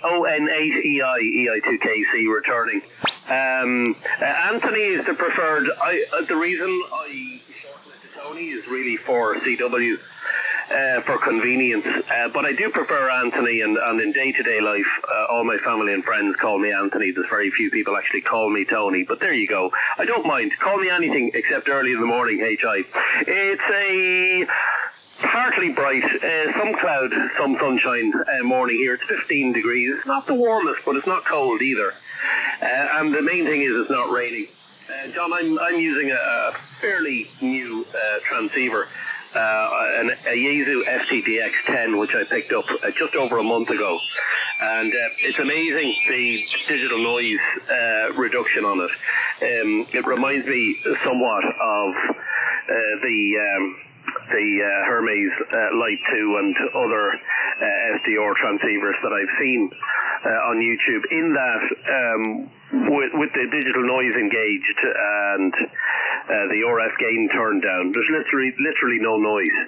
ON8EI, EI2KC returning. Anthony is the preferred. The reason I shortlisted Tony is really for CW. For convenience, but I do prefer Anthony, and in day-to-day life, all my family and friends call me Anthony. There's very few people actually call me Tony, but there you go. I don't mind. Call me anything except early in the morning, HI. It's a partly bright, some cloud, some sunshine morning here. It's 15 degrees. It's not the warmest, but it's not cold either. And the main thing is it's not raining. John, I'm using a fairly new transceiver. A Yaesu FTDX10, which I picked up just over a month ago, and it's amazing the digital noise reduction on it. It reminds me somewhat of the Hermes Light 2 and other SDR transceivers that I've seen on YouTube, in that with the digital noise engaged and the RF gain turned down, there's literally no noise.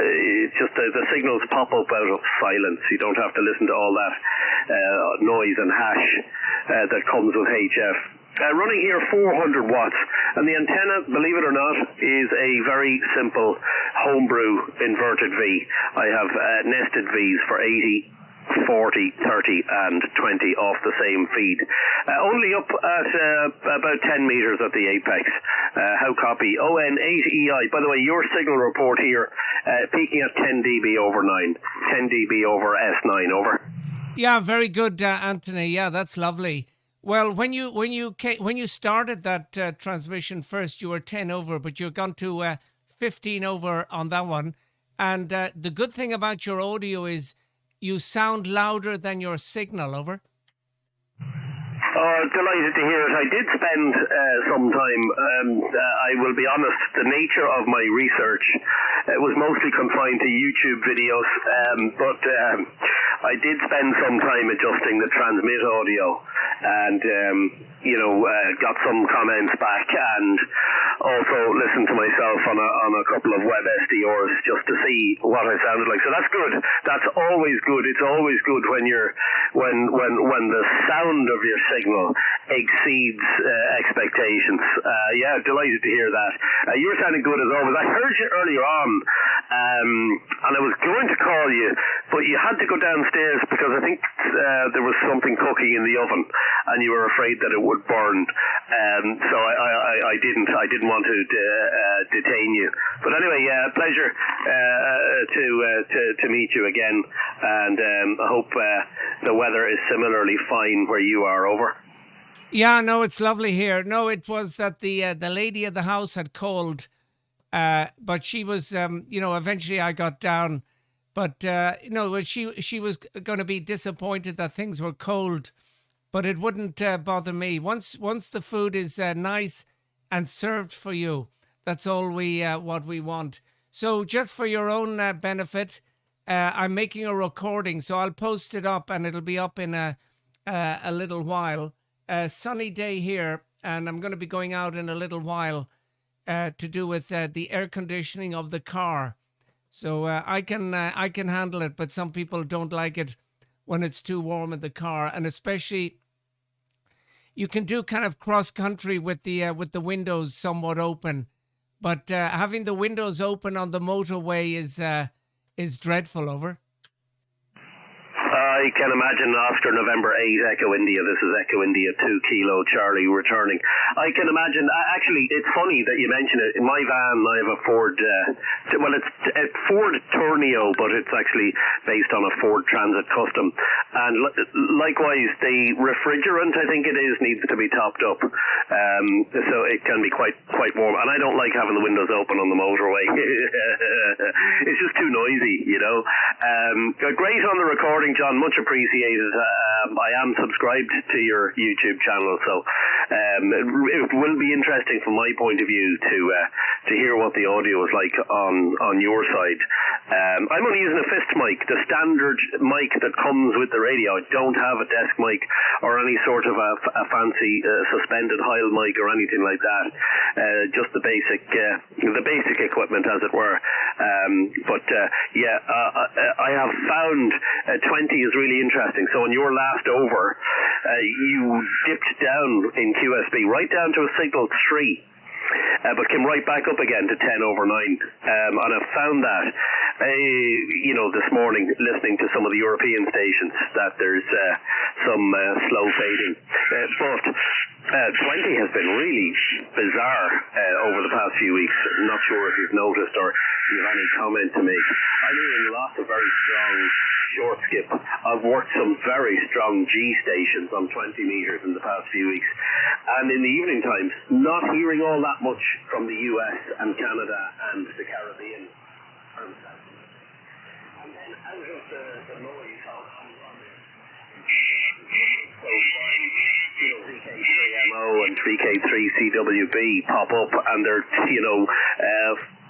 It's just the signals pop up out of silence. You don't have to listen to all that noise and hash that comes with HF. Running here 400 watts, and the antenna, believe it or not, is a very simple homebrew inverted V. I have nested Vs for 80, 40, 30 and 20 off the same feed. Only up at about 10 metres at the apex. How copy? ON8EI. By the way, your signal report here, peaking at 10 dB over 9. 10 dB over S9, over. Yeah, very good, Anthony. Yeah, that's lovely. Well, when you started that transmission first, you were 10 over, but you've gone to 15 over on that one. And the good thing about your audio is you sound louder than your signal, over. Delighted to hear it. I did spend some time, I will be honest, the nature of my research was mostly confined to YouTube videos, but I did spend some time adjusting the transmit audio, and got some comments back, and also listened to myself on a couple of web SDRs just to see what I sounded like. So that's good. That's always good. It's always good when when the sound of your signal exceeds expectations. Yeah, delighted to hear that. You were sounding good as always. I heard you earlier on, and I was going to call you, but you had to go downstairs because I think there was something cooking in the oven, and you were afraid that it would burn. So I didn't want to detain you. But anyway, pleasure to meet you again, and I hope the weather is similarly fine where you are, over. Yeah, no, it's lovely here. No, it was that the lady at the house had called, but she was, eventually I got down. But, she was going to be disappointed that things were cold, but it wouldn't bother me. Once the food is nice and served for you, that's all what we want. So just for your own benefit, I'm making a recording, so I'll post it up, and it'll be up in a little while. Sunny day here, and I'm going to be going out in a little while to do with the air conditioning of the car. So I can handle it, but some people don't like it when it's too warm in the car, and especially you can do kind of cross country with the windows somewhat open, but having the windows open on the motorway is dreadful, over. I can imagine after November 8, Echo India, this is Echo India 2 Kilo Charlie returning. I can imagine, actually, it's funny that you mention it. In my van, I have a Ford, it's a Ford Tourneo, but it's actually based on a Ford Transit Custom. And likewise, the refrigerant, I think it is, needs to be topped up. So it can be quite warm. And I don't like having the windows open on the motorway. It's just too noisy, Great on the recording, John. Much appreciated. I am subscribed to your YouTube channel, so it will be interesting from my point of view to hear what the audio is like on your side. I'm only using a fist mic, the standard mic that comes with the radio. I don't have a desk mic or any sort of a fancy suspended Heil mic or anything like that. Just the basic equipment, as it were. I have found 20 is really interesting. So on your last passed over, you dipped down in QSB right down to a signal 3. But came right back up again to 10 over 9. And I've found that, this morning, listening to some of the European stations, that there's some slow fading. But 20 has been really bizarre over the past few weeks. I'm not sure if you've noticed or you have any comment to make. I'm hearing lots of very strong short skip. I've worked some very strong G stations on 20 metres in the past few weeks. And in the evening times, not hearing all that much from the US and Canada and the Caribbean. And then out of the noise on VK3MO and VK3CWB pop up, and they're,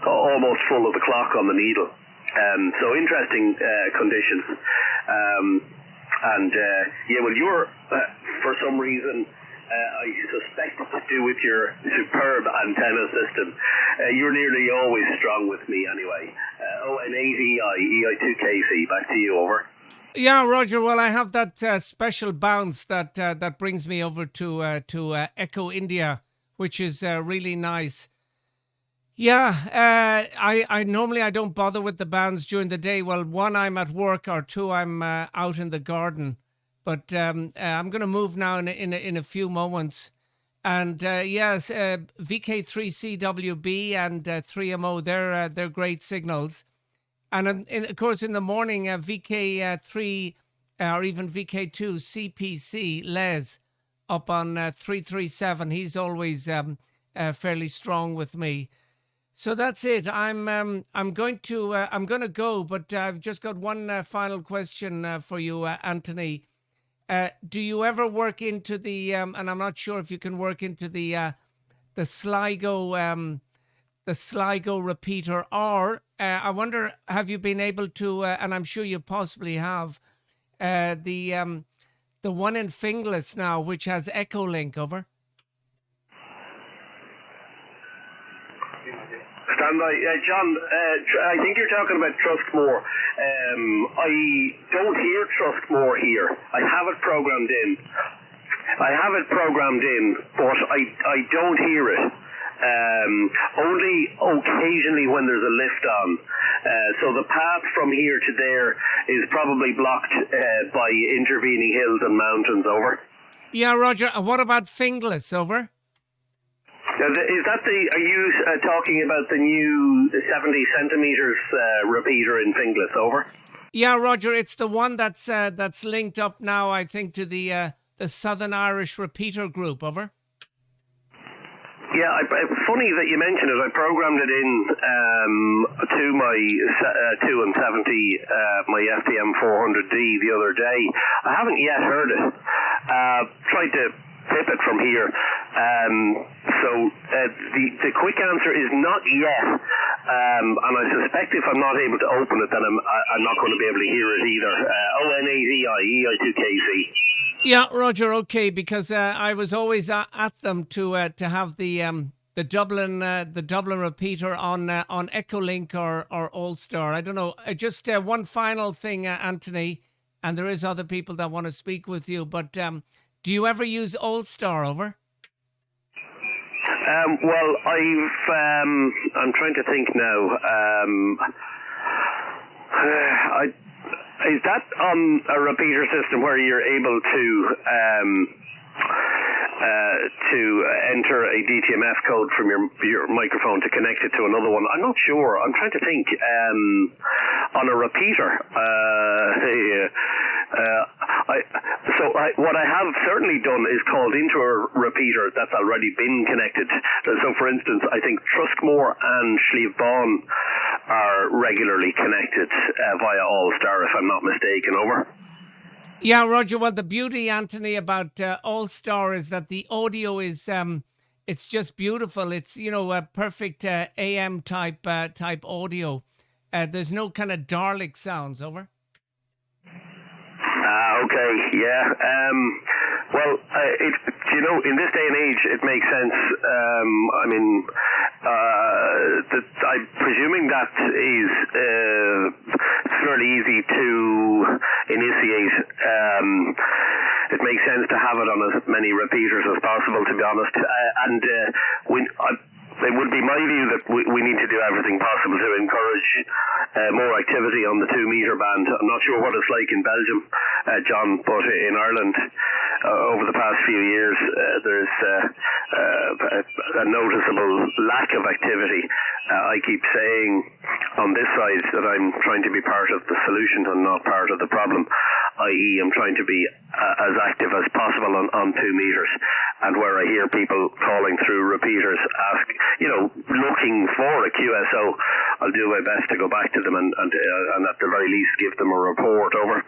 almost full of the clock on the needle. So interesting conditions. You're, for some reason, I suspect to do with your superb antenna system. You're nearly always strong with me anyway. ON8EI, EI2KC, back to you, over. Yeah, Roger. Well, I have that special bounce that brings me over to Echo India, which is really nice. Yeah, I normally I don't bother with the bands during the day. Well, one, I'm at work, or two, I'm out in the garden. But I'm going to move now in a few moments. And yes, VK3CWB and 3MO, they're great signals. And of course, in the morning, VK3 or even VK2 CPC Les up on 337. He's always fairly strong with me. So that's it. I'm going to go, but I've just got one final question for you, Anthony. Do you ever work into the and I'm not sure if you can work into the Sligo repeater, or I wonder, have you been able to? And I'm sure you possibly have the one in Finglas now, which has Echolink, over. Standby. John, I think you're talking about Truskmore. I don't hear Truskmore here. I have it programmed in, but I don't hear it. Only occasionally when there's a lift on. So the path from here to there is probably blocked by intervening hills and mountains, over. Yeah, Roger. What about Finglas, over? Is that are you talking about the new 70 centimetres repeater in Finglas, over? Yeah, Roger, it's the one that's linked up now, I think, to the Southern Irish repeater group, over. Yeah, it's funny that you mentioned it. I programmed it in to my 2 and 70, my FTM 400D the other day. I haven't yet heard it. Tried to tip it from here. So the quick answer is not yet. And I suspect if I'm not able to open it, then I'm not going to be able to hear it either. ON8EI, EI2KC. Yeah, Roger. Okay, because I was always at them to have the Dublin repeater on Echolink or All-Star. I don't know. Just one final thing, Anthony, and there is other people that want to speak with you. But do you ever use All-Star, over? Well, I'm trying to think now. Is that on a repeater system where you're able to enter a DTMF code from your microphone to connect it to another one? I'm not sure. I'm trying to think. On a repeater. What I have certainly done is called into a repeater that's already been connected. So, for instance, I think Truskmore and Slieve are regularly connected via All-Star, if I'm not mistaken, over. Yeah, Roger. Well, the beauty, Anthony, about All-Star is that the audio is it's just beautiful. It's, a perfect AM type audio. There's no kind of Dalek sounds, over. Okay, yeah. Well, in this day and age, it makes sense. I'm presuming that is fairly easy to initiate. it makes sense to have it on as many repeaters as possible, to be honest. It would be my view that we need to do everything possible to encourage more activity on the 2 metre band. I'm not sure what it's like in Belgium, John, but in Ireland, over the past few years, there's a noticeable lack of activity. I keep saying on this side that I'm trying to be part of the solution and not part of the problem, i.e. I'm trying to be as active as possible on 2 metres. And where I hear people calling through repeaters, looking for a QSO, I'll do my best to go back to them and at the very least give them a report. Over.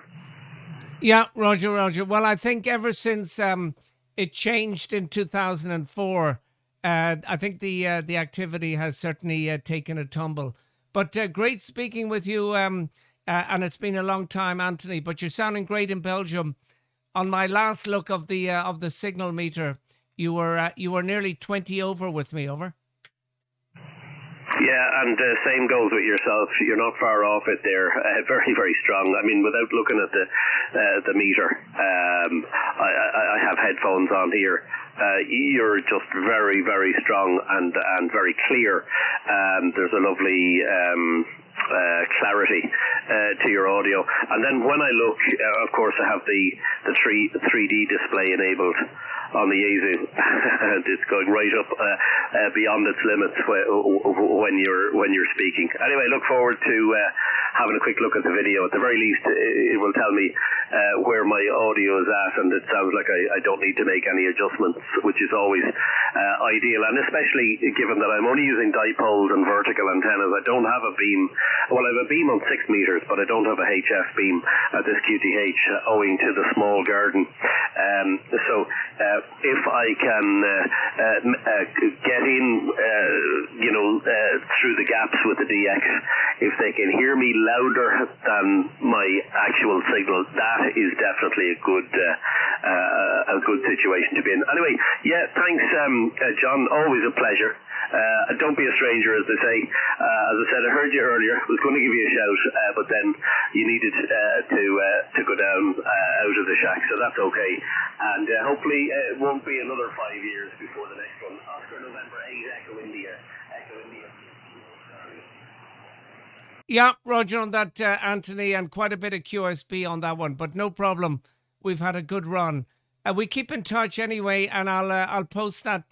Yeah, Roger. Well, I think ever since it changed in 2004, I think the activity has certainly taken a tumble. But great speaking with you, and it's been a long time, Anthony. But you're sounding great in Belgium. On my last look of the signal meter, you were nearly 20 over with me. Over. Yeah, and same goes with yourself. You're not far off it there. Very, very strong. I mean, without looking at the meter, I have headphones on here. You're just very, very strong and very clear. There's a lovely clarity to your audio. And then when I look, of course, I have the 3D display enabled on the Yaesu. It's going right up beyond its limits when you're speaking. Anyway, look forward to having a quick look at the video. At the very least, it will tell me where my audio is at, and it sounds like I don't need to make any adjustments, which is always ideal. And especially given that I'm only using dipoles and vertical antennas, I don't have a beam. Well, I have a beam on 6 metres, but I don't have a HF beam at this QTH owing to the small garden. So if I can get in, through the gaps with the DX, if they can hear me louder than my actual signal, that is definitely a good situation to be in. Anyway, yeah, thanks, John. Always a pleasure. Don't be a stranger, as they say. As I said, I heard you earlier. I was going to give you a shout, but then you needed to go down out of the shack, so that's okay. And hopefully it won't be another 5 years before the next one. Oscar November 8, Echo India. Yeah, Roger, on that, Anthony, and quite a bit of QSB on that one, but no problem. We've had a good run. We keep in touch anyway, and I'll post that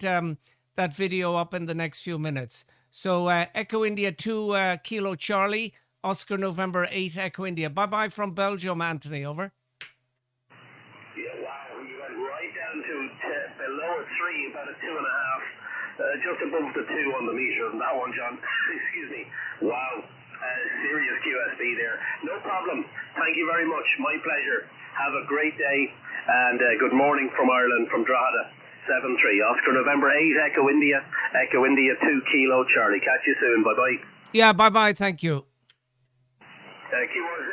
video up in the next few minutes. So Echo India 2 Kilo Charlie, Oscar November 8 Echo India. Bye-bye from Belgium, Anthony. Over. Yeah, wow, you went right down to below a 3, about a 2.5, just above the 2 on the meter on that one, John. Excuse me. Wow, serious QSB there. No problem. Thank you very much. My pleasure. Have a great day, and good morning from Ireland, from Drogheda. 7-3, Oscar November 8, Echo India 2 Kilo Charlie. Catch you soon. Bye-bye. Yeah, bye-bye. Thank you. Keyword